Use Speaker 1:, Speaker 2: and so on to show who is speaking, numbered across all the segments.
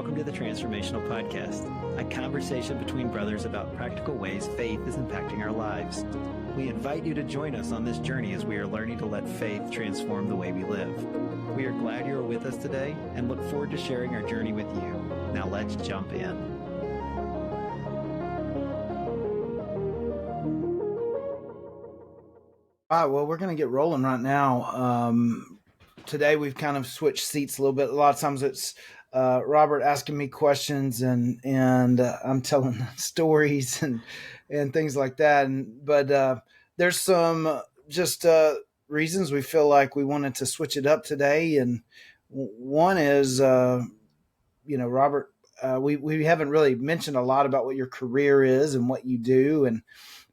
Speaker 1: Welcome to the Transformational Podcast, a conversation between brothers about practical ways faith is impacting our lives. We invite you to join us on this journey as we are learning to let faith transform the way we live. We are glad you are with us today and look forward to sharing our journey with you. Now let's jump in.
Speaker 2: All right, well, we're going to get rolling right now. Today we've kind of switched seats a little bit. A lot of times it's Robert asking me questions and I'm telling stories and things like that. But there's some just reasons we feel like we wanted to switch it up today. And one is, Robert, we haven't really mentioned a lot about what your career is and what you do,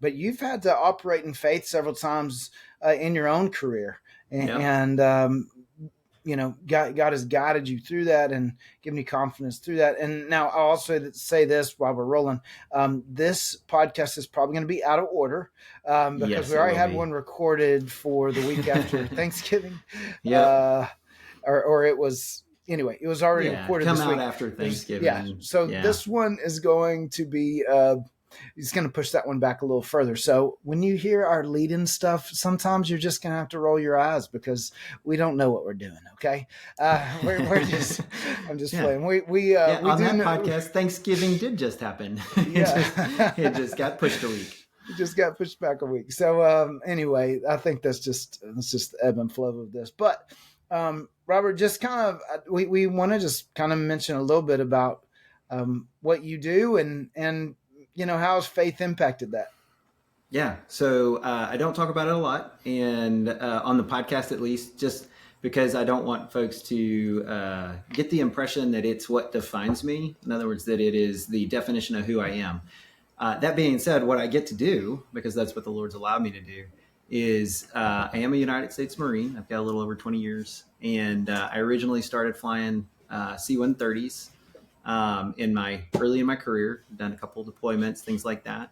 Speaker 2: but you've had to operate in faith several times in your own career, and God has guided you through that and given you confidence through that. And now I'll also say this while we're rolling. This podcast is probably going to be out of order because we already had one recorded for the week after Thanksgiving.
Speaker 3: Yeah.
Speaker 2: Or it was... Anyway, it was already recorded
Speaker 3: this
Speaker 2: week.
Speaker 3: Come out after Thanksgiving.
Speaker 2: This one is going to be, he's going to push that one back a little further. So when you hear our lead-in stuff, sometimes you're just going to have to roll your eyes because we don't know what we're doing, okay? I'm just playing. We
Speaker 3: on that podcast, Thanksgiving did just happen. It just got pushed a week.
Speaker 2: It just got pushed back a week. So anyway, I think that's just the ebb and flow of this. But Robert, just kind of, we want to just kind of mention a little bit about what you do and how has faith impacted that?
Speaker 3: Yeah, so I don't talk about it a lot, and on the podcast at least, just because I don't want folks to get the impression that it's what defines me. In other words, that it is the definition of who I am. That being said, what I get to do, because that's what the Lord's allowed me to do, is I am a United States Marine. I've got a little over 20 years, and I originally started flying C-130s early in my career. I've done a couple of deployments, things like that.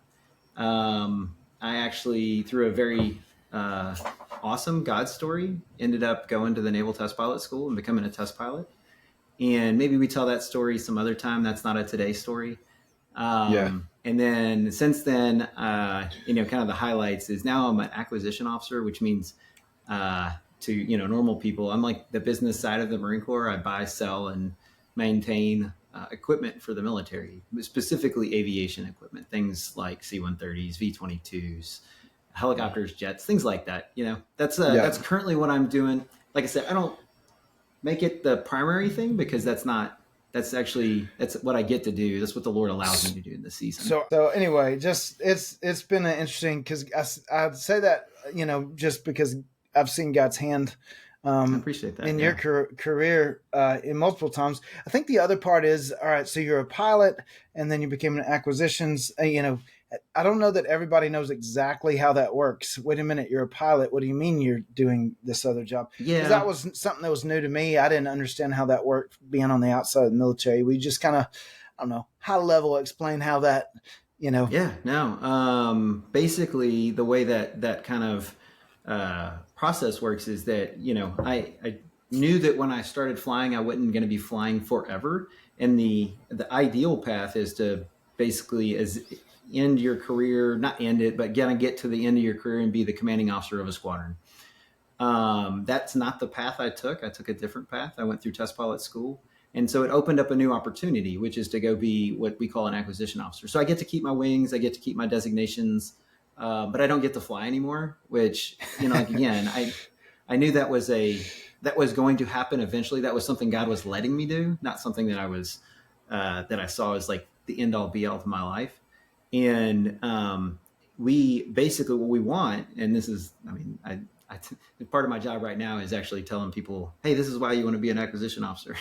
Speaker 3: I actually, through a very awesome God story, ended up going to the Naval Test Pilot School and becoming a test pilot. And maybe we tell that story some other time. That's not a today story. And then since then, kind of the highlights is now I'm an acquisition officer, which means to normal people, I'm like the business side of the Marine Corps. I buy, sell, and maintain equipment for the military, specifically aviation equipment, things like C-130s, V-22s, helicopters, jets, things like that. That's currently what I'm doing. Like I said, I don't make it the primary thing because that's what I get to do. That's what the Lord allows me to do in this season.
Speaker 2: So anyway, just it's been an interesting, because I'd say that, just because I've seen God's hand
Speaker 3: I appreciate that.
Speaker 2: In your career in multiple times. I think the other part is, all right, so you're a pilot and then you became an acquisitions. I don't know that everybody knows exactly how that works. Wait a minute, you're a pilot. What do you mean you're doing this other job?
Speaker 3: Yeah.
Speaker 2: That was something that was new to me. I didn't understand how that worked being on the outside of the military. We just kind of, I don't know, high level explain how that,
Speaker 3: Yeah, no. Basically, the way that kind of process works is that, I knew that when I started flying, I wasn't going to be flying forever. And the ideal path is to basically end your career, not end it, but get to the end of your career and be the commanding officer of a squadron. That's not the path I took. I took a different path. I went through test pilot school. And so it opened up a new opportunity, which is to go be what we call an acquisition officer. So I get to keep my wings. I get to keep my designations, but I don't get to fly anymore, which, again, I knew that was going to happen eventually. That was something God was letting me do, not something that I saw as like the end all be all of my life. And we basically, what we want, and this is, part of my job right now is actually telling people, hey, this is why you want to be an acquisition officer.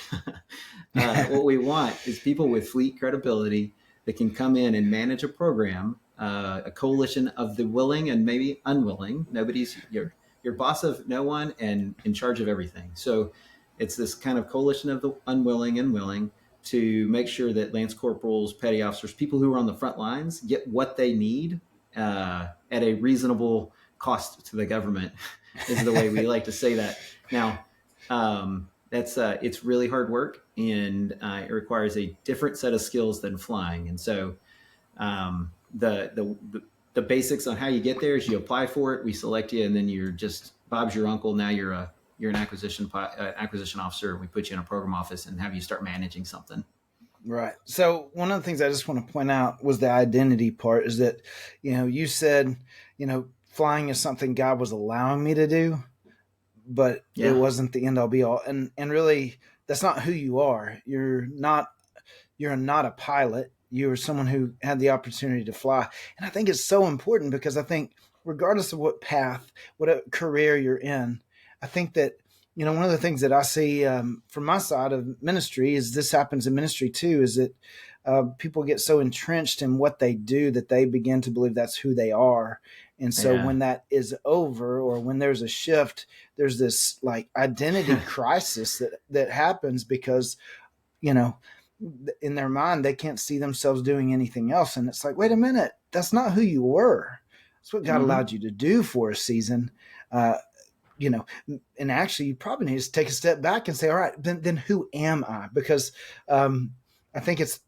Speaker 3: What we want is people with fleet credibility that can come in and manage a program, a coalition of the willing and maybe unwilling. Nobody's your boss of no one and in charge of everything. So it's this kind of coalition of the unwilling and willing to make sure that lance corporals, petty officers, people who are on the front lines get what they need at a reasonable cost to the government is the way we like to say that. Now, it's really hard work, and it requires a different set of skills than flying. And so the basics on how you get there is you apply for it, we select you, and then you're just Bob's your uncle. Now you're an acquisition officer. We put you in a program office and have you start managing something.
Speaker 2: Right. So one of the things I just want to point out was the identity part is that, you said, flying is something God was allowing me to do, but it wasn't the end all be all. And really that's not who you are. You're not a pilot. You're someone who had the opportunity to fly. And I think it's so important because I think regardless of what path, what career you're in, I think that, one of the things that I see from my side of ministry is this happens in ministry too, is that people get so entrenched in what they do that they begin to believe that's who they are. And so when that is over or when there's a shift, there's this like identity crisis that happens because, in their mind, they can't see themselves doing anything else. And it's like, wait a minute, that's not who you were. That's what God allowed you to do for a season. And actually you probably need to take a step back and say, all right, then who am I? Because I think it's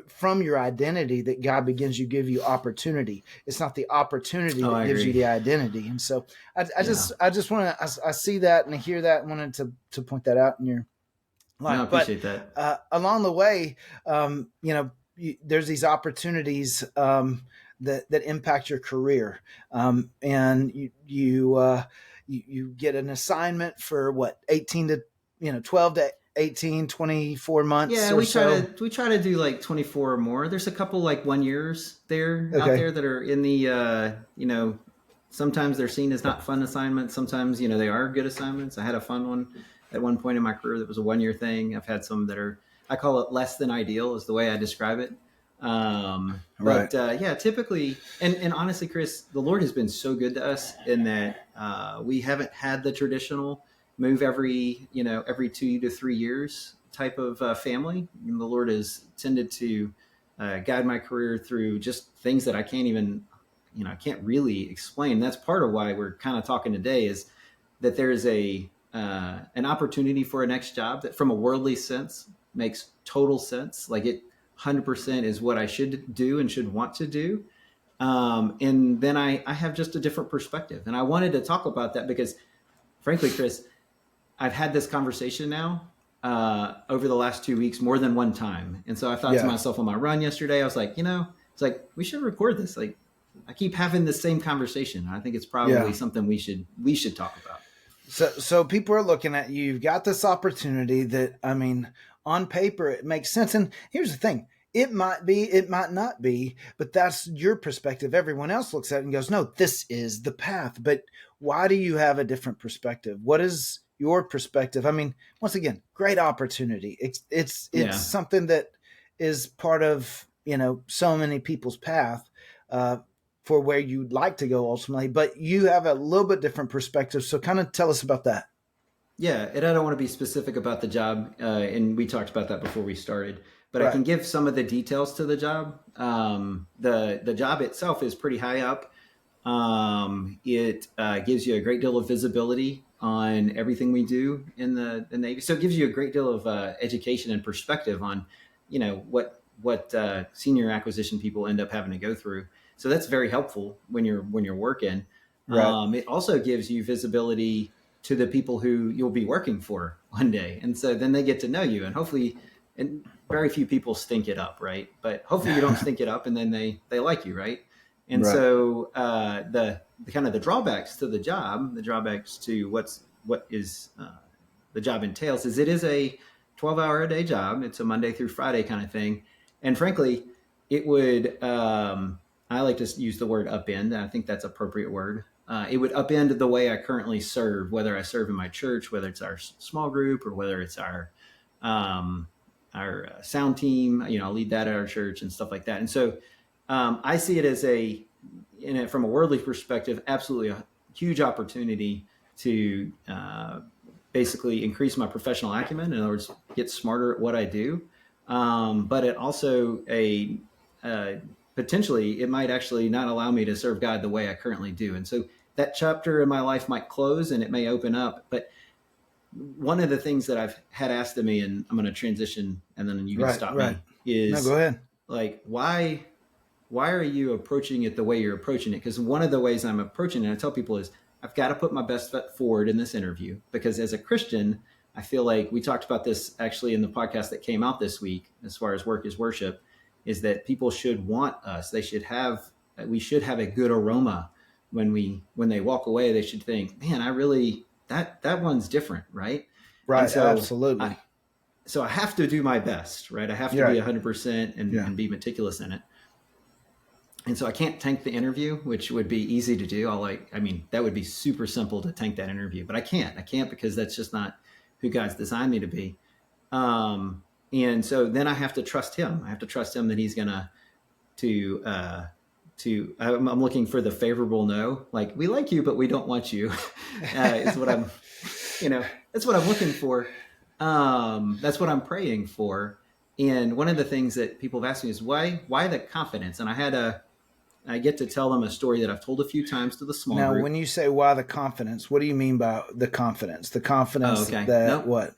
Speaker 2: from your identity that God begins to give you opportunity. It's not the opportunity that gives you the identity. And so I just want to, I see that and I hear that and wanted to point that out in your life.
Speaker 3: No, I appreciate that.
Speaker 2: Along the way, there's these opportunities that impact your career. And you get an assignment for 12 to 18, 24 months.
Speaker 3: Yeah, we try to do like 24 or more. There's a couple like 1 years out there that are in the, sometimes they're seen as not fun assignments. Sometimes, they are good assignments. I had a fun one at one point in my career that was a 1 year thing. I've had some that are, I call it less than ideal is the way I describe it. But typically, and honestly, Chris, the Lord has been so good to us in that we haven't had the traditional move every 2 to 3 years type of family. And the Lord has tended to guide my career through just things that I can't even, I can't really explain. That's part of why we're kind of talking today is that there's an opportunity for a next job that from a worldly sense makes total sense. Like it 100% is what I should do and should want to do. And then I have just a different perspective. And I wanted to talk about that because frankly, Chris, I've had this conversation now over the last 2 weeks more than one time. And so I thought to myself on my run yesterday, I was like, it's like, we should record this. Like I keep having the same conversation. I think it's probably something we should talk about.
Speaker 2: So people are looking at you. You've got this opportunity that, on paper, it makes sense. And here's the thing. It might be, it might not be, but that's your perspective. Everyone else looks at it and goes, no, this is the path. But why do you have a different perspective? What is your perspective? Once again, great opportunity. It's something that is part of, so many people's path for where you'd like to go ultimately, but you have a little bit different perspective. So kind of tell us about that.
Speaker 3: Yeah. And I don't want to be specific about the job. And we talked about that before we started, but I can give some of the details to the job. The job itself is pretty high up. It gives you a great deal of visibility on everything we do in the Navy. So it gives you a great deal of education and perspective on, what senior acquisition people end up having to go through. So that's very helpful when you're working. Right. It also gives you visibility to the people who you'll be working for one day. And so then they get to know you and hopefully, and very few people stink it up. Right. But hopefully you don't stink it up and then they like you. Right. And so the kind of the drawbacks to the job, the drawbacks to what is the job entails is it is a 12-hour a day job. It's a Monday through Friday kind of thing. And frankly, it would, I like to use the word upend. I think that's an appropriate word. It would upend the way I currently serve, whether I serve in my church, whether it's our small group or whether it's our sound team. I lead that at our church and stuff like that. And so I see it as from a worldly perspective, absolutely a huge opportunity to basically increase my professional acumen. In other words, get smarter at what I do. But it also potentially it might actually not allow me to serve God the way I currently do. And so that chapter in my life might close and it may open up, but one of the things that I've had asked of me, and I'm going to transition and then you can stop me, is
Speaker 2: no, go ahead.
Speaker 3: Like, why are you approaching it the way you're approaching it? Because one of the ways I'm approaching it, I tell people, is I've got to put my best foot forward in this interview, because as a Christian, I feel like we talked about this actually in the podcast that came out this week, as far as work is worship, is that people should want us. We should have a good aroma when they walk away. They should think, man, that one's different. Right.
Speaker 2: Right.
Speaker 3: So
Speaker 2: absolutely.
Speaker 3: So I have to do my best, right? I have to be 100% and be meticulous in it. And so I can't tank the interview, which would be easy to do. That would be super simple to tank that interview, but I can't because that's just not who God's designed me to be. And so then I have to trust him. I have to trust him that he's gonna I'm looking for the favorable no, like, we like you, but we don't want you, is what that's what I'm looking for. That's what I'm praying for. And one of the things that people have asked me is why the confidence? And I get to tell them a story that I've told a few times to the small group.
Speaker 2: Now, when you say why the confidence, what do you mean by the confidence? The confidence that what?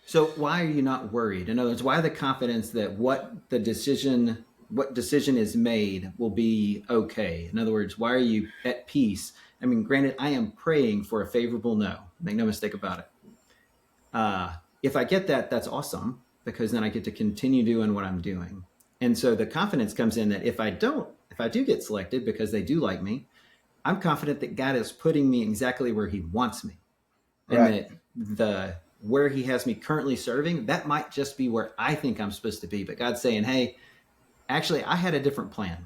Speaker 3: So why are you not worried? In other words, why the confidence that what decision is made will be okay? In other words, why are you at peace? I mean, granted, I am praying for a favorable no. Make no mistake about it. If I get that, that's awesome, because then I get to continue doing what I'm doing. And so the confidence comes in that if I do get selected because they do like me, I'm confident that God is putting me exactly where he wants me. And that where he has me currently serving, that might just be where I think I'm supposed to be. But God's saying, hey, actually, I had a different plan.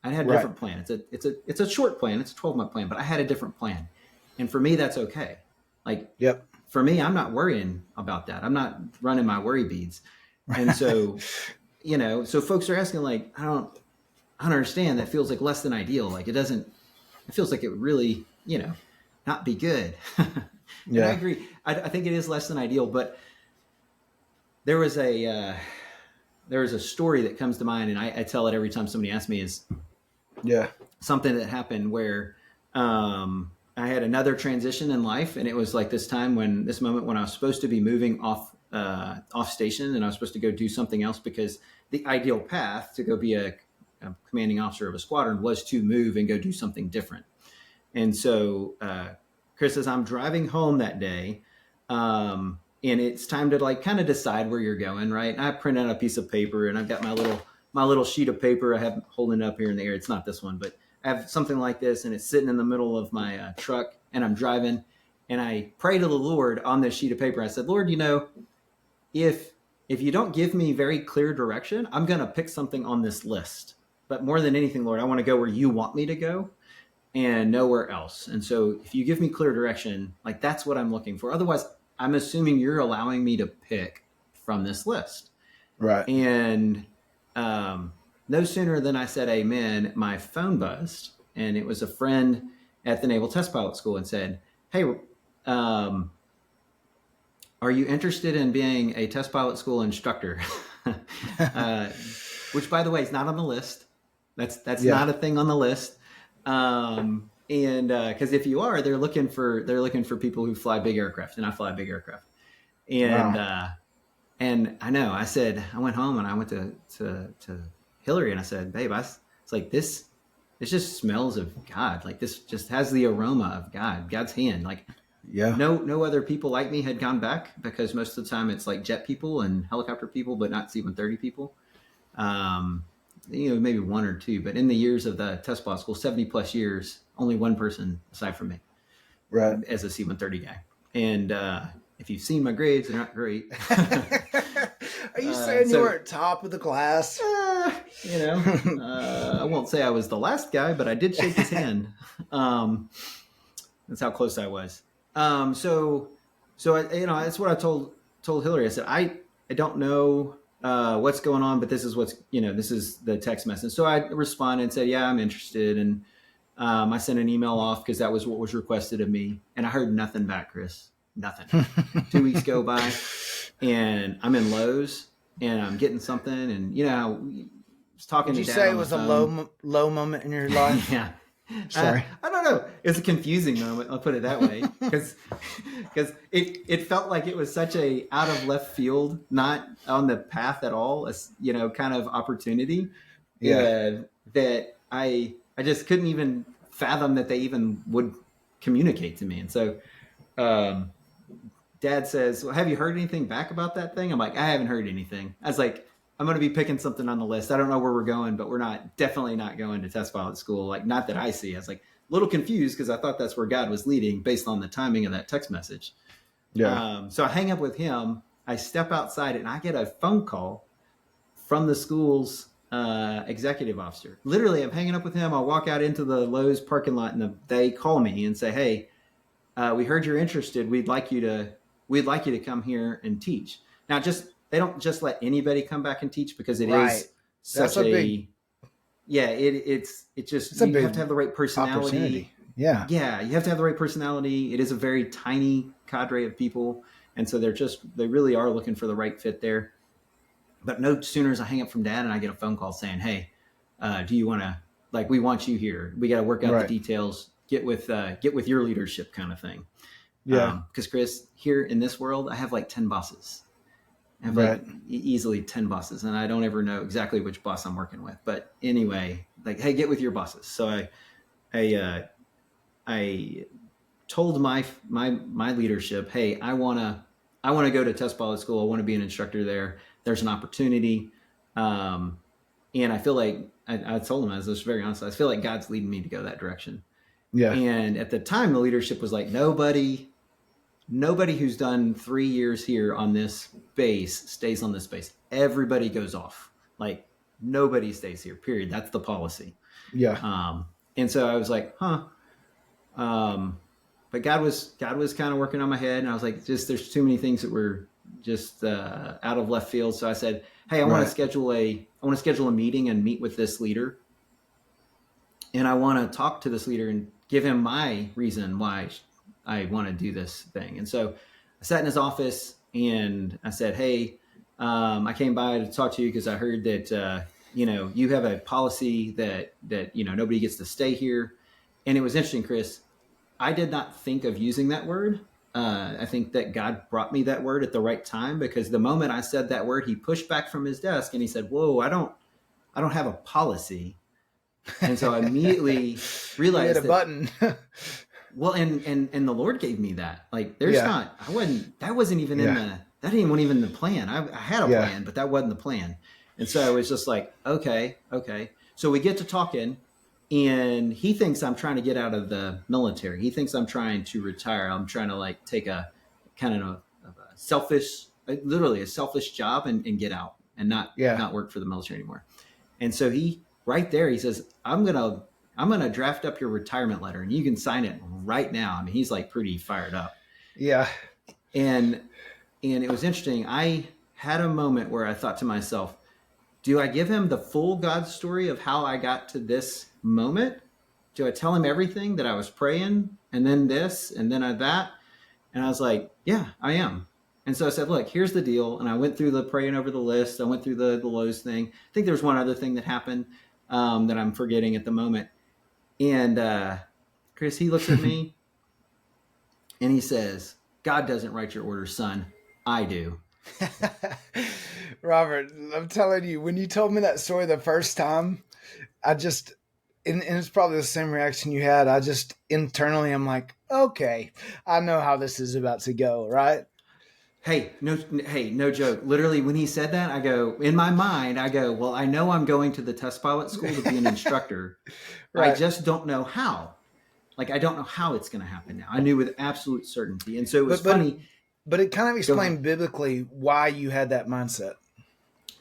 Speaker 3: I had a different plan. It's a short plan. It's a 12-month plan, but I had a different plan. And for me, that's okay. Like, for me, I'm not worrying about that. I'm not running my worry beads. And so, so folks are asking, like, I don't understand. That feels like less than ideal. Like, it feels like it would really, not be good. And I agree. I think it is less than ideal, but there was a story that comes to mind, and I tell it every time somebody asks me, is something that happened where, I had another transition in life, and it was like this moment when I was supposed to be moving off station, and I was supposed to go do something else, because the ideal path to go be a commanding officer of a squadron was to move and go do something different. And so, Chris, as I'm driving home that day, and it's time to like kind of decide where you're going, right? And I print out a piece of paper, and I've got my little sheet of paper I have holding up here in the air. It's not this one, but I have something like this, and it's sitting in the middle of my truck, and I'm driving, and I pray to the Lord on this sheet of paper. I said, Lord, if you don't give me very clear direction, I'm going to pick something on this list. But more than anything, Lord, I want to go where you want me to go and nowhere else. And so if you give me clear direction, like, that's what I'm looking for. Otherwise, I'm assuming you're allowing me to pick from this list.
Speaker 2: Right. And
Speaker 3: no sooner than I said amen, my phone buzzed, and it was a friend at the Naval Test Pilot School, and said, hey, are you interested in being a test pilot school instructor? Which, by the way, is not on the list. That's not a thing on the list. And because if you are, they're looking for people who fly big aircraft, and I fly big aircraft. And and I know, I went home and I went to Hillary, and I said, babe, it's like this just smells of God. Like, this just has the aroma of God's hand. Like, no other people like me had gone back, because most of the time it's like jet people and helicopter people, but not C-130 people. Maybe one or two, but in the years of the test pilot school, 70 plus years, only one person aside from me,
Speaker 2: right,
Speaker 3: as a C-130 guy. And if you've seen my grades, they're not great.
Speaker 2: Are you saying you were at top of the class?
Speaker 3: I won't say I was the last guy, but I did shake his hand. That's how close I was. So that's what I told Hillary. I said, I don't know what's going on, but this is this is the text message. So I responded and said, yeah, I'm interested. And I sent an email off because that was what was requested of me. And I heard nothing back, Chris. Nothing. 2 weeks go by, and I'm in Lowe's, and I'm getting something, and I was talking to Dad.
Speaker 2: Did you say it was a low moment in your life?
Speaker 3: Yeah.
Speaker 2: Sorry.
Speaker 3: I don't know. was a confusing moment. I'll put it that way, because it felt like it was such a out of left field, not on the path at all, kind of opportunity.
Speaker 2: Yeah.
Speaker 3: That I just couldn't even fathom that they even would communicate to me. And so, Dad says, well, have you heard anything back about that thing? I'm like, I haven't heard anything. I was like, I'm going to be picking something on the list. I don't know where we're going, but we're definitely not going to test pilot school. Like, not that I see. I was like a little confused because I thought that's where God was leading based on the timing of that text message.
Speaker 2: Yeah.
Speaker 3: So I hang up with him. I step outside and I get a phone call from the school's executive officer. Literally, I'm hanging up with him. I walk out into the Lowe's parking lot and they call me and say, hey, we heard you're interested. We'd like you to come here and teach. Now, they don't just let anybody come back and teach, because it is such it's you have to have the right personality.
Speaker 2: Yeah.
Speaker 3: Yeah. You have to have the right personality. It is a very tiny cadre of people. And so they really are looking for the right fit there. But no sooner as I hang up from Dad and I get a phone call saying, hey, do you want to, we want you here. We got to work out the details, get with your leadership kind of thing.
Speaker 2: Yeah.
Speaker 3: Because Chris, here in this world, I have 10 bosses. I have easily 10 bosses, and I don't ever know exactly which boss I'm working with. But anyway, hey, get with your bosses. So I told my leadership, hey, I want to go to test pilot school. I want to be an instructor there. There's an opportunity. And I feel like I told them, I was just very honest. I feel like God's leading me to go that direction.
Speaker 2: Yeah.
Speaker 3: And at the time, the leadership was like, nobody who's done 3 years here on this base stays on this base. Everybody goes off. Nobody stays here, period. That's the policy.
Speaker 2: Yeah.
Speaker 3: And so I was like, huh. But God was kind of working on my head, and I was like, there's too many things that were just out of left field. So I said, hey, I want to schedule a meeting and meet with this leader. And I want to talk to this leader and give him my reason why I want to do this thing. And so I sat in his office and I said, hey, I came by to talk to you because I heard that, you have a policy that nobody gets to stay here. And it was interesting, Chris. I did not think of using that word. I think that God brought me that word at the right time, because the moment I said that word, he pushed back from his desk and he said, whoa, I don't have a policy. And so I immediately realized
Speaker 2: hit a button.
Speaker 3: Well, and the Lord gave me that. That wasn't even that wasn't even the plan. I had a plan, but that wasn't the plan. And so I was just like, okay. So we get to talking, and he thinks I'm trying to get out of the military. He thinks I'm trying to retire. I'm trying to take a kind of a selfish, literally a selfish job and get out and not work for the military anymore. And so he says, I'm gonna draft up your retirement letter and you can sign it right now. I mean, he's pretty fired up.
Speaker 2: Yeah.
Speaker 3: And it was interesting. I had a moment where I thought to myself, do I give him the full God story of how I got to this moment? Do I tell him everything that I was praying and then this and then that? And I was like, yeah, I am. And so I said, look, here's the deal. And I went through the praying over the list. I went through the Lowe's thing. I think there's one other thing that happened that I'm forgetting at the moment. And Chris, he looks at me and he says, God doesn't write your orders, son. I do.
Speaker 2: Robert, I'm telling you, when you told me that story the first time, and it's probably the same reaction you had. I just internally, I'm like, okay, I know how this is about to go, right?
Speaker 3: Hey, no joke. Literally, when he said that, in my mind, well, I know I'm going to the test pilot school to be an instructor. Right. I just don't know how. I don't know how it's going to happen now. I knew with absolute certainty. And so it was funny.
Speaker 2: But it kind of explained biblically why you had that mindset.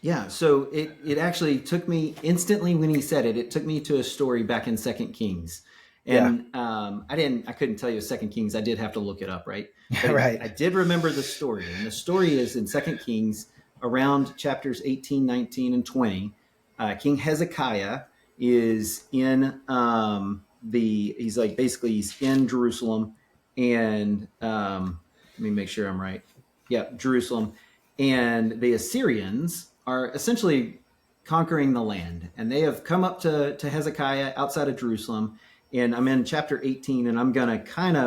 Speaker 3: Yeah. So it actually took me instantly when he said it took me to a story back in 2 Kings. And I couldn't tell you 2 Kings. I did have to look it up, right?
Speaker 2: Right.
Speaker 3: I did remember the story. And the story is in 2 Kings around chapters 18, 19, and 20. King Hezekiah is in he's in Jerusalem, and let me make sure I'm right. Yeah, Jerusalem. And the Assyrians are essentially conquering the land, and they have come up to Hezekiah outside of Jerusalem, And I'm in chapter 18, and I'm going to kind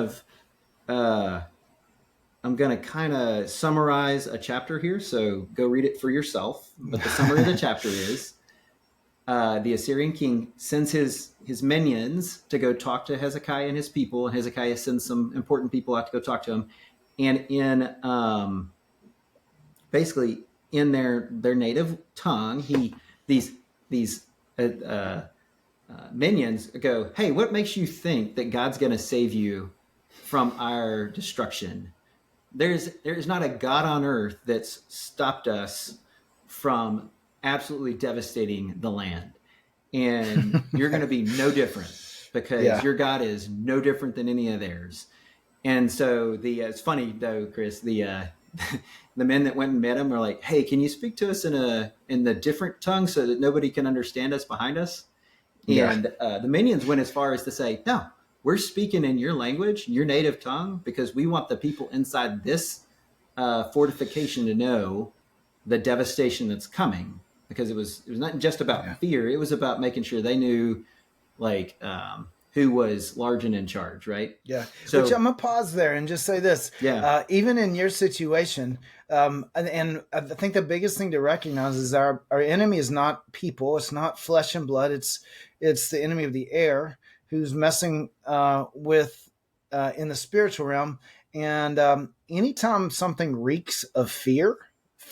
Speaker 3: of summarize a chapter here. So go read it for yourself. But the summary of the chapter is the Assyrian king sends his minions to go talk to Hezekiah and his people. And Hezekiah sends some important people out to go talk to him. And in basically in their native tongue, these minions go, "Hey, what makes you think that God's going to save you from our destruction? There's not a God on earth that's stopped us from absolutely devastating the land, and you're going to be no different because your God is no different than any of theirs." And so it's funny though, Chris, the men that went and met him are like, "Hey, can you speak to us in the different tongue so that nobody can understand us behind us?" And the minions went as far as to say, "No, we're speaking in your language, your native tongue, because we want the people inside this fortification to know the devastation that's coming." Because it was not just about fear; it was about making sure they knew, like, who was large and in charge, right?
Speaker 2: Yeah.
Speaker 3: So,
Speaker 2: which I'm gonna pause there and just say this.
Speaker 3: Yeah.
Speaker 2: Even in your situation, and I think the biggest thing to recognize is our enemy is not people. It's not flesh and blood. It's the enemy of the air who's messing with in the spiritual realm. And anytime something reeks of fear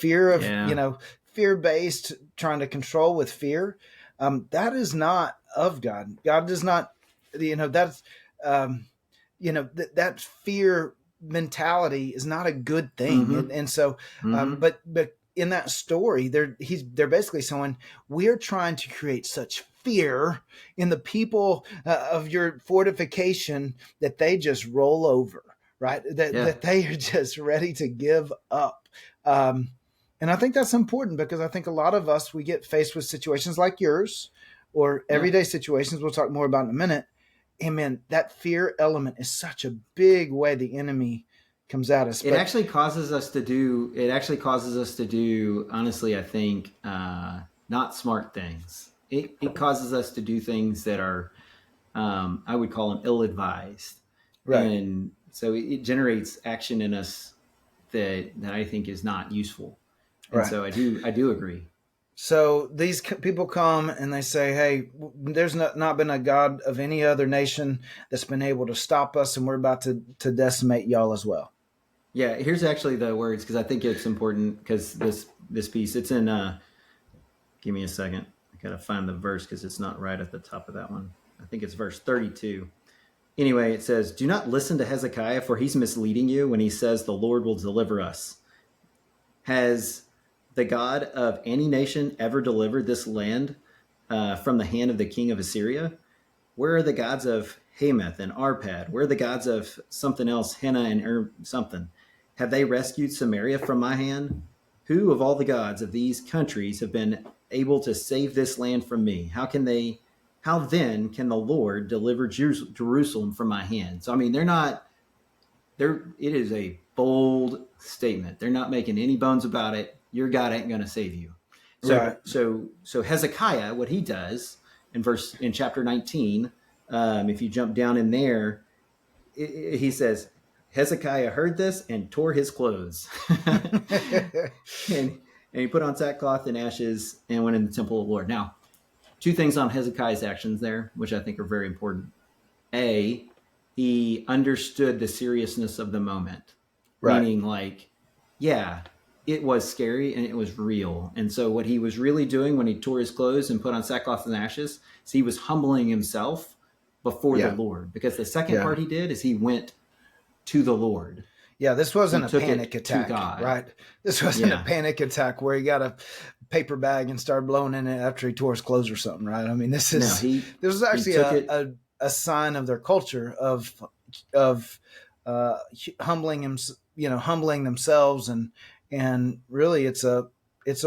Speaker 2: of fear-based, trying to control with fear, that is not of God. God does not, that's that fear mentality is not a good thing.
Speaker 3: Mm-hmm.
Speaker 2: And so, but in that story, they're basically saying, we're trying to create such fear in the people of your fortification that they just roll over, right? That they are just ready to give up. And I think that's important, because I think a lot of us, we get faced with situations like yours or everyday situations we'll talk more about in a minute. And man, that fear element is such a big way the enemy comes at us.
Speaker 3: It actually causes us to do, honestly, I think, not smart things. It causes us to do things that are, I would call them ill-advised.
Speaker 2: Right.
Speaker 3: And so it generates action in us that I think is not useful. And so I do agree.
Speaker 2: So these people come and they say, "Hey, there's not been a God of any other nation that's been able to stop us, and we're about to decimate y'all as well."
Speaker 3: Yeah, here's actually the words, because I think it's important, because this piece, it's in, give me a second. I got to find the verse because it's not right at the top of that one. I think it's verse 32. Anyway, it says, "Do not listen to Hezekiah, for he's misleading you when he says the Lord will deliver us. Has the God of any nation ever delivered this land from the hand of the king of Assyria? Where are the gods of Hamath and Arpad? Where are the gods of something else, Henna and something? Have they rescued Samaria from my hand? Who of all the gods of these countries have been able to save this land from me? How then can the Lord deliver Jerusalem from my hand?" So, I mean, it is a bold statement. They're not making any bones about it. Your God ain't going to save you. So Hezekiah, what he does in chapter 19, if you jump down in there, he says, "Hezekiah heard this and tore his clothes." and he put on sackcloth and ashes and went in the temple of the Lord. Now, two things on Hezekiah's actions there, which I think are very important. A, he understood the seriousness of the moment. Right. Meaning, like, yeah, it was scary and it was real. And so what he was really doing when he tore his clothes and put on sackcloth and ashes is he was humbling himself before the Lord. Because the second part he did is he went to the Lord.
Speaker 2: Yeah, this wasn't a panic attack, right? This wasn't a panic attack where he got a paper bag and started blowing in it after he tore his clothes or something, right? I mean, this was actually a sign of their culture of humbling themselves, and really it's a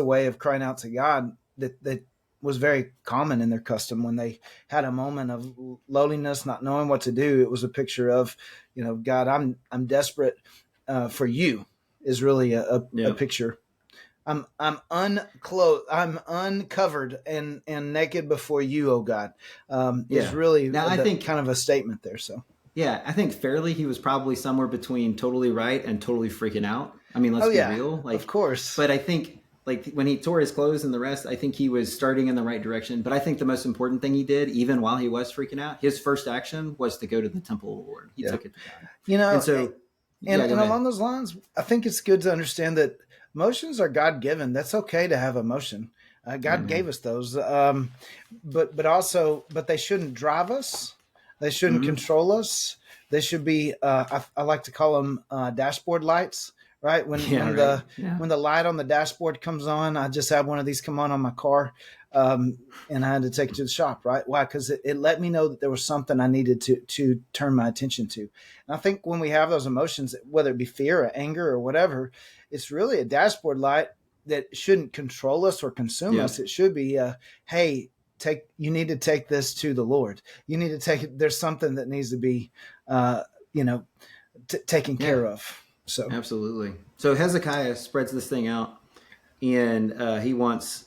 Speaker 2: way of crying out to God that was very common in their custom. When they had a moment of lowliness, not knowing what to do, it was a picture of, God, I'm desperate for you, is really a picture. I'm unclothed. I'm uncovered and naked before you, oh God. Is
Speaker 3: Yeah.
Speaker 2: really
Speaker 3: Now I
Speaker 2: the
Speaker 3: think,
Speaker 2: kind of a statement there. So,
Speaker 3: yeah, I think fairly he was probably somewhere between totally right and totally freaking out. I mean, let's
Speaker 2: oh
Speaker 3: be
Speaker 2: yeah,
Speaker 3: real.
Speaker 2: of
Speaker 3: Like,
Speaker 2: course,
Speaker 3: but I think like when he tore his clothes and the rest, I think he was starting in the right direction. But I think the most important thing he did, even while he was freaking out, his first action was to go to the temple of the Lord. He
Speaker 2: yeah.
Speaker 3: took it to God.
Speaker 2: You
Speaker 3: And
Speaker 2: know,
Speaker 3: so,
Speaker 2: and
Speaker 3: yeah, go
Speaker 2: and
Speaker 3: ahead.
Speaker 2: along those lines, I think it's good to understand that emotions are God given. That's okay to have emotion. God gave
Speaker 3: Amen.
Speaker 2: us those, but they shouldn't drive us. They shouldn't
Speaker 3: Mm-hmm.
Speaker 2: control us. They should be. I like to call them dashboard lights. Right
Speaker 3: Yeah, right. Yeah.
Speaker 2: when the light on the dashboard comes on, I just had one of these come on my car, and I had to take it to the shop. Right? Why? Because it let me know that there was something I needed to turn my attention to. And I think when we have those emotions, whether it be fear or anger or whatever, it's really a dashboard light that shouldn't control us or consume
Speaker 3: Yeah.
Speaker 2: us. It should be, hey, you need to take this to the Lord. You need to take it. There's something that needs to be, uh, you know, taken
Speaker 3: Yeah.
Speaker 2: care of. So,
Speaker 3: Absolutely. So Hezekiah spreads this thing out, and he wants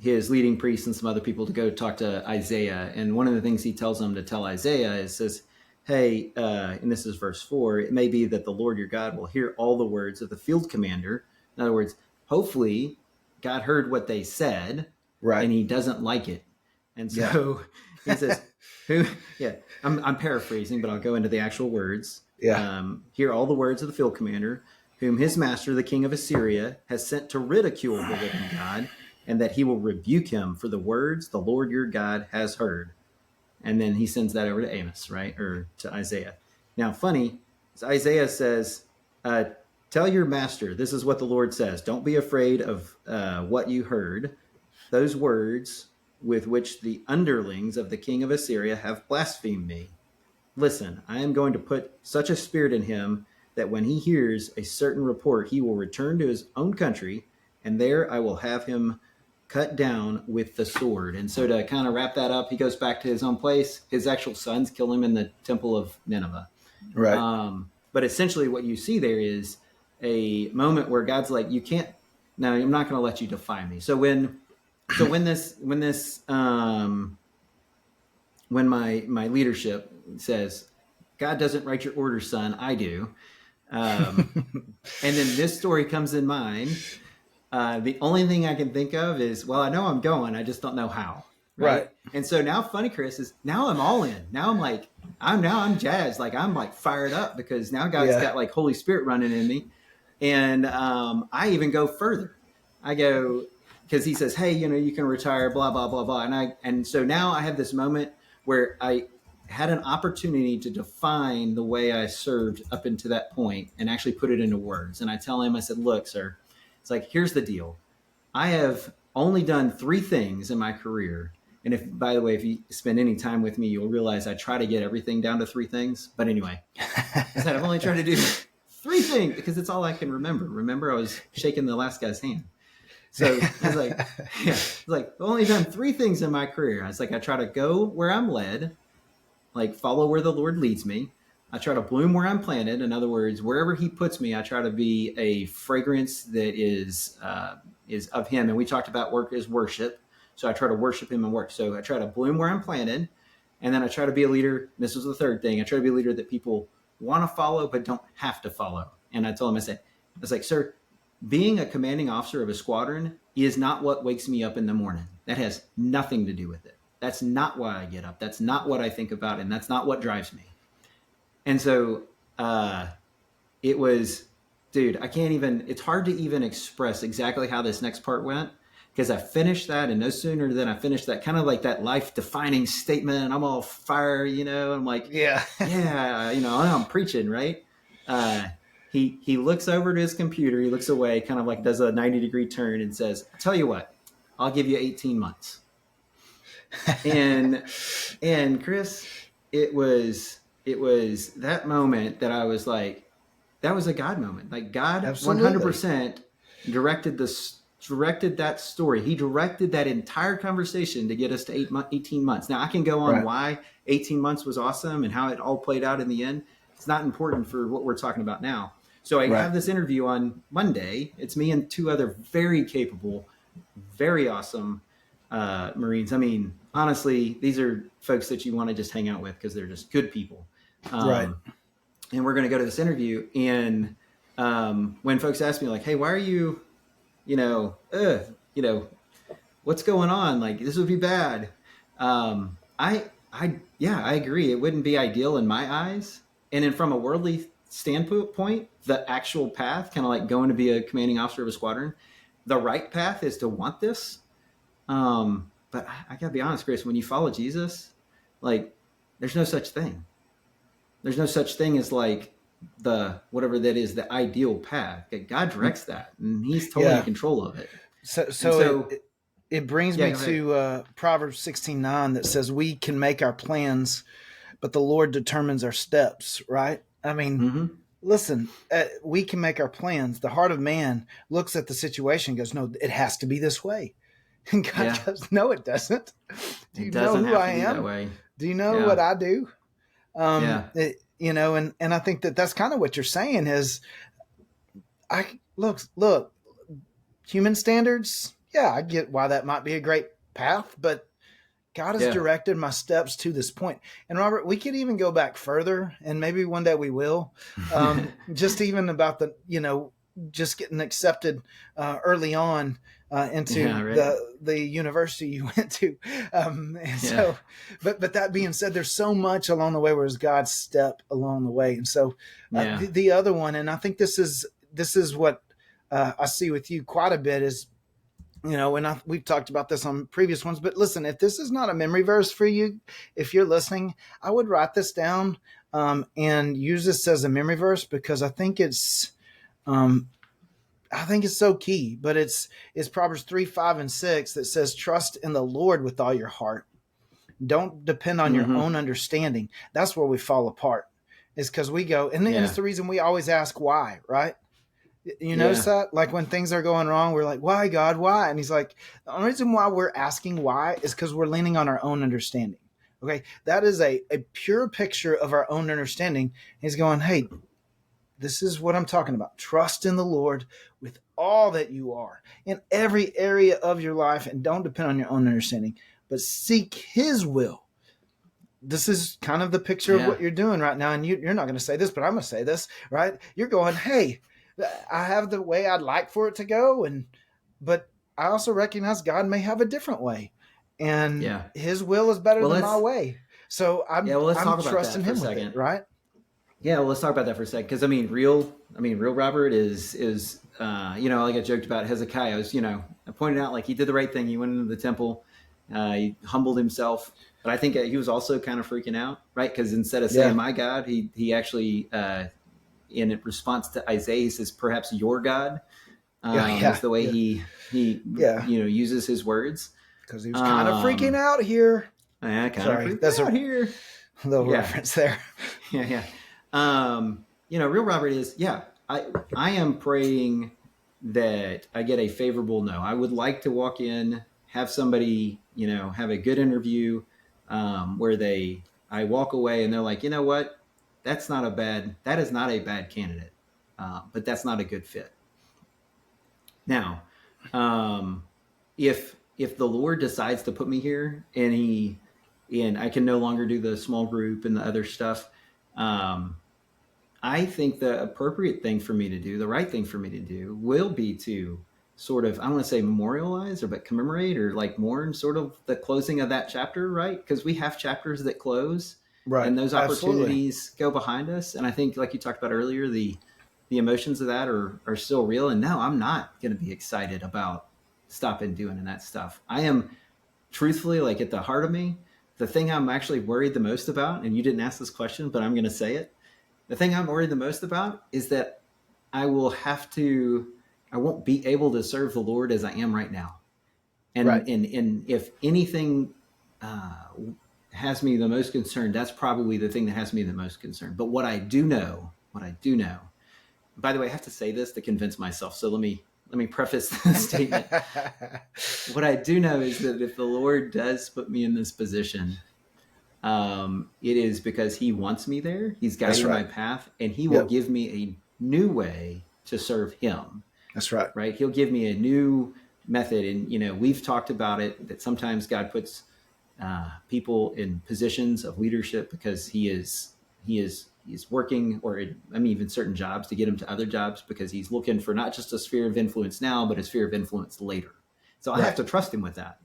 Speaker 3: his leading priests and some other people to go talk to Isaiah. And one of the things he tells them to tell Isaiah is says, "Hey," and this is verse 4. It may be that the Lord your God will hear all the words of the field commander. In other words, hopefully, God heard what they said,
Speaker 2: right.
Speaker 3: and He doesn't like it. And
Speaker 2: Yeah.
Speaker 3: so he says, "Who?" Yeah, I'm paraphrasing, but I'll go into the actual words.
Speaker 2: Yeah.
Speaker 3: Hear all the words of the field commander, whom his master, the king of Assyria, has sent to ridicule the living God, and that he will rebuke him for the words the Lord your God has heard. And then he sends that over to Amos, right? Or to Isaiah. Now, funny, Isaiah says, tell your master, this is what the Lord says. Don't be afraid of what you heard. Those words with which the underlings of the king of Assyria have blasphemed me. Listen, I am going to put such a spirit in him that when he hears a certain report, he will return to his own country, and there I will have him cut down with the sword. And so to kind of wrap that up, he goes back to his own place. His actual sons kill him in the temple of Nineveh.
Speaker 2: Right.
Speaker 3: But essentially what you see there is a moment where God's like, you can't, no, I'm not going to let you defy me. So when my leadership says, God doesn't write your orders, son, I do. And then this story comes in mind. The only thing I can think of is, well, I know I'm going, I just don't know how.
Speaker 2: Right.
Speaker 3: Right. And so now funny, Chris, is now I'm all in. Now I'm like, I'm jazzed. Like I'm like fired up because now God's
Speaker 2: Yeah.
Speaker 3: got like Holy Spirit running in me. And I even go further. I go, because he says, hey, you can retire, blah, blah, blah, blah. And so now I have this moment where I had an opportunity to define the way I served up until that point and actually put it into words. And I tell him, I said, look, sir, it's like, here's the deal. I have only done 3 things in my career. And if, by the way, if you spend any time with me, you'll realize I try to get everything down to 3 things. But anyway, I said, I've only tried to do 3 things because it's all I can remember. Remember, I was shaking the last guy's hand. So I was like, yeah, I've only done 3 things in my career. I was like, I try to go where I'm led, like follow where the Lord leads me. I try to bloom where I'm planted. In other words, wherever He puts me, I try to be a fragrance that is of Him. And we talked about work as worship. So I try to worship Him and work. So I try to bloom where I'm planted. And then I try to be a leader. This was the third thing. I try to be a leader that people want to follow, but don't have to follow. And I told him, I was like, sir, being a commanding officer of a squadron is not what wakes me up in the morning. That has nothing to do with it. That's not why I get up. That's not what I think about. And that's not what drives me. And so it was, dude, it's hard to even express exactly how this next part went because I finished that. And no sooner than I finished that, kind of like that life defining statement, I'm all fire, I'm like,
Speaker 2: Yeah.
Speaker 3: yeah, I'm preaching, right? He looks over to his computer, he looks away, kind of like does a 90-degree turn and says, I tell you what, I'll give you 18 months. and Chris, it was that moment that I was like, that was a God moment. Like God
Speaker 2: Absolutely.
Speaker 3: 100% directed that story. He directed that entire conversation to get us to 18 months. Now I can go on why 18 months was awesome and how it all played out in the end. It's not important for what we're talking about now. So I
Speaker 2: Right.
Speaker 3: have this interview on Monday. It's me and two other very capable, very awesome Marines. I mean, honestly, these are folks that you want to just hang out with because they're just good people.
Speaker 2: Right.
Speaker 3: And we're going to go to this interview. And when folks ask me like, hey, why are you, what's going on? Like, this would be bad. I agree. It wouldn't be ideal in my eyes. And then from a worldly standpoint, the actual path, kind of like going to be a commanding officer of a squadron, the right path is to want this. But I gotta be honest, Chris, when you follow Jesus, like there's no such thing. There's no such thing as like the whatever that is, the ideal path. God directs that, and He's totally in control of it.
Speaker 2: So it brings me
Speaker 3: go ahead.
Speaker 2: to Proverbs 16:9 that says we can make our plans, but the Lord determines our steps. Right? I mean, listen, we can make our plans. The heart of man looks at the situation and goes, "No, it has to be this way." And God goes, "No, it doesn't. Do you know who I am?
Speaker 3: That way.
Speaker 2: Do you know what I do?" And I think that's kind of what you're saying is, look, human standards. Yeah, I get why that might be a great path, but God has directed my steps to this point. And Robert, we could even go back further, and maybe one day we will, just even about just getting accepted early on into the university you went to. So, but that being said, there's so much along the way where it's God's step along the way. And so the other one, and I think this is what I see with you quite a bit is, and we've talked about this on previous ones, but listen, if this is not a memory verse for you, if you're listening, I would write this down and use this as a memory verse because I think it's so key. But it's Proverbs 3:5-6 that says, "Trust in the Lord with all your heart. Don't depend on your own understanding." That's where we fall apart. Is because we go, and it's the reason we always ask why, right? You notice that? Like when things are going wrong, we're like, why, God, why? And He's like, the only reason why we're asking why is because we're leaning on our own understanding. Okay. That is a pure picture of our own understanding. He's going, hey, this is what I'm talking about. Trust in the Lord with all that you are in every area of your life, and don't depend on your own understanding, but seek His will. This is kind of the picture of what you're doing right now. And you're not going to say this, but I'm going to say this, right? You're going, hey, I have the way I'd like for it to go, but I also recognize God may have a different way, and His will is better than my way. So I'm trusting Him with it, right?
Speaker 3: Yeah, well, let's talk about that for a second, because real Robert is like I joked about Hezekiah. I pointed out like he did the right thing. He went into the temple, he humbled himself, but I think he was also kind of freaking out, right? Because instead of saying my God, he actually. In response to Isaiah, he says, perhaps your God. That's the way he uses his words.
Speaker 2: Because he was kind of freaking out here.
Speaker 3: Yeah, kind of freaking out here.
Speaker 2: A little reference there.
Speaker 3: Yeah. Real Robert is, I am praying that I get a favorable no. I would like to walk in, have somebody, have a good interview where I walk away and they're like, you know what? That is not a bad candidate, but that's not a good fit. Now, if the Lord decides to put me here and I can no longer do the small group and the other stuff, I think the appropriate thing for me to do, the right thing for me to do, will be to sort of, I don't want to say memorialize but commemorate or like mourn sort of the closing of that chapter, right? Because we have chapters that close. Right. And those opportunities go behind us. And I think, like you talked about earlier, the emotions of that are still real. And no, I'm not going to be excited about stopping doing that stuff. I am truthfully, like at the heart of me, the thing I'm actually worried the most about, and you didn't ask this question, but I'm going to say it. The thing I'm worried the most about is that I won't be able to serve the Lord as I am right now. And, and if anything, has me the most concerned, that's probably the thing that has me the most concerned. But what I do know, by the way, I have to say this to convince myself. So let me preface the statement. What I do know is that if the Lord does put me in this position, it is because He wants me there. He's guiding my path, and He will give me new way to serve him.
Speaker 2: That's right.
Speaker 3: Right. He'll give me a new method. And, we've talked about it, that sometimes God puts people in positions of leadership because he's working, or even certain jobs, to get him to other jobs, because he's looking for not just a sphere of influence now, but a sphere of influence later. So I have to trust him with that.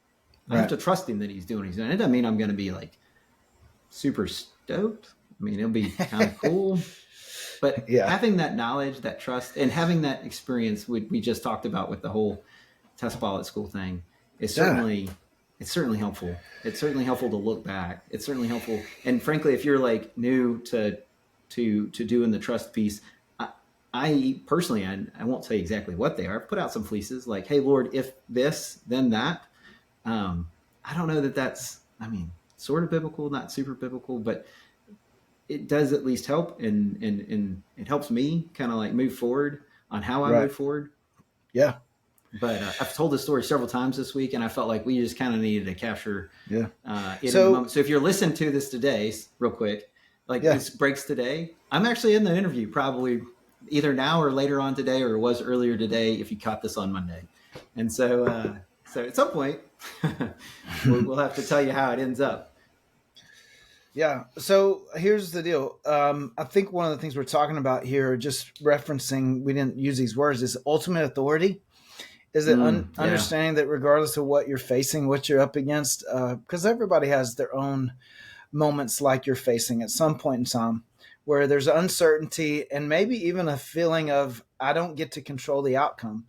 Speaker 3: I have to trust him that he's doing what he's doing. It doesn't mean I'm going to be like super stoked. It'll be kind of cool. But having that knowledge, that trust, and having that experience we just talked about with the whole test pilot school thing is certainly it's certainly helpful. It's certainly helpful to look back. It's certainly helpful. And frankly, if you're like new to doing the trust piece, I personally, I won't say exactly what they are. I've put out some fleeces like, hey, Lord, if this, then that. I don't know that that's, sort of biblical, not super biblical, but it does at least help. And it helps me kind of like move forward on how I move forward.
Speaker 2: Yeah.
Speaker 3: But I've told this story several times this week, and I felt like we just kind of needed to capture it in the moment. So if you're listening to this today, real quick, this breaks today, I'm actually in the interview probably either now or later on today, or it was earlier today if you caught this on Monday. And so at some point, we'll have to tell you how it ends up.
Speaker 2: Yeah. So here's the deal. I think one of the things we're talking about here, just referencing, we didn't use these words, is ultimate authority. Is it understanding that regardless of what you're facing, what you're up against, because everybody has their own moments like you're facing at some point in time, where there's uncertainty and maybe even a feeling of, I don't get to control the outcome.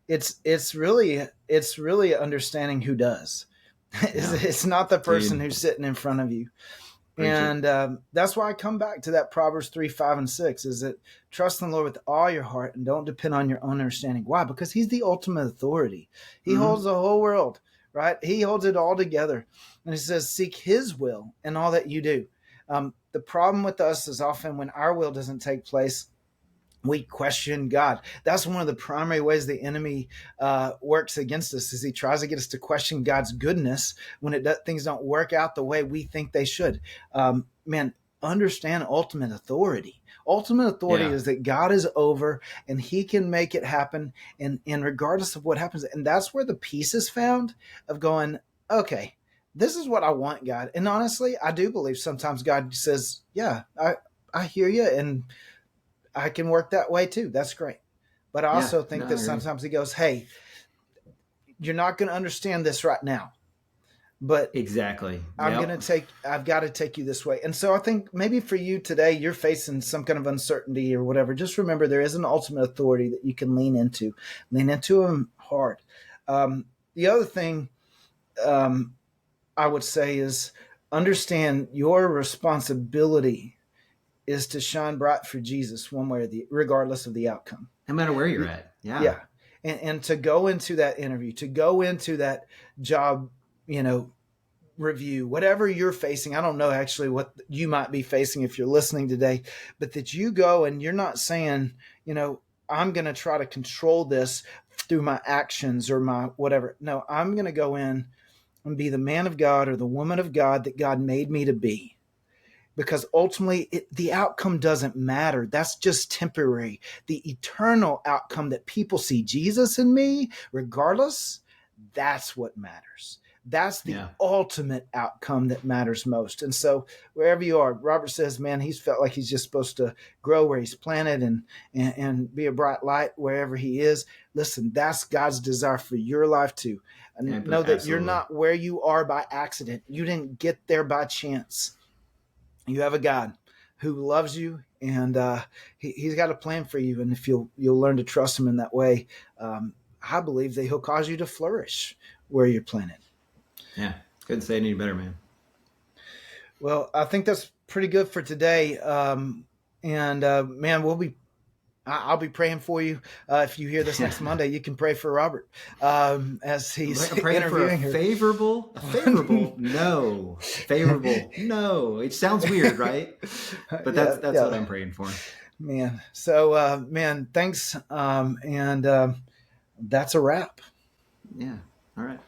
Speaker 2: It's really understanding who does. It's not the person who's sitting in front of you. And that's why I come back to that Proverbs 3, 5, and 6, is that trust in the Lord with all your heart and don't depend on your own understanding. Why? Because he's the ultimate authority. He holds the whole world, right? He holds it all together. And he says, seek his will in all that you do. The problem with us is often when our will doesn't take place, we question God. That's one of the primary ways the enemy works against us, is he tries to get us to question God's goodness when things don't work out the way we think they should. Understand ultimate authority. Ultimate authority is that God is over and he can make it happen, and regardless of what happens. And that's where the peace is found, of going, okay, this is what I want, God. And honestly, I do believe sometimes God says, yeah, I hear you, and I can work that way too. That's great. But I also think that sometimes he goes, hey, you're not going to understand this right now, but
Speaker 3: exactly,
Speaker 2: I've got to take you this way. And so I think maybe for you today, you're facing some kind of uncertainty or whatever. Just remember, there is an ultimate authority that you can lean into him hard. The other thing I would say is understand your responsibility is to shine bright for Jesus one way or regardless of the outcome.
Speaker 3: No matter where you're at. Yeah.
Speaker 2: Yeah. And to go into that interview, to go into that job, review, whatever you're facing. I don't know actually what you might be facing if you're listening today, but that you go and you're not saying, I'm going to try to control this through my actions or my whatever. No, I'm going to go in and be the man of God or the woman of God that God made me to be. Because ultimately, the outcome doesn't matter. That's just temporary. The eternal outcome that people see Jesus in me, regardless, that's what matters. That's the ultimate outcome that matters most. And so wherever you are, Robert says, man, he's felt like he's just supposed to grow where he's planted and be a bright light wherever he is. Listen, that's God's desire for your life too. And know that you're not where you are by accident. You didn't get there by chance. You have a God who loves you, and he's got a plan for you. And if you'll learn to trust him in that way, I believe that he'll cause you to flourish where you're planted.
Speaker 3: Yeah, couldn't say any better, man.
Speaker 2: Well, I think that's pretty good for today. Man, I'll be praying for you. If you hear this next Monday, you can pray for Robert as he's interviewing her.
Speaker 3: Favorable no. It sounds weird, right? But that's what I'm praying for.
Speaker 2: Man. So, thanks. And that's a wrap.
Speaker 3: Yeah. All right.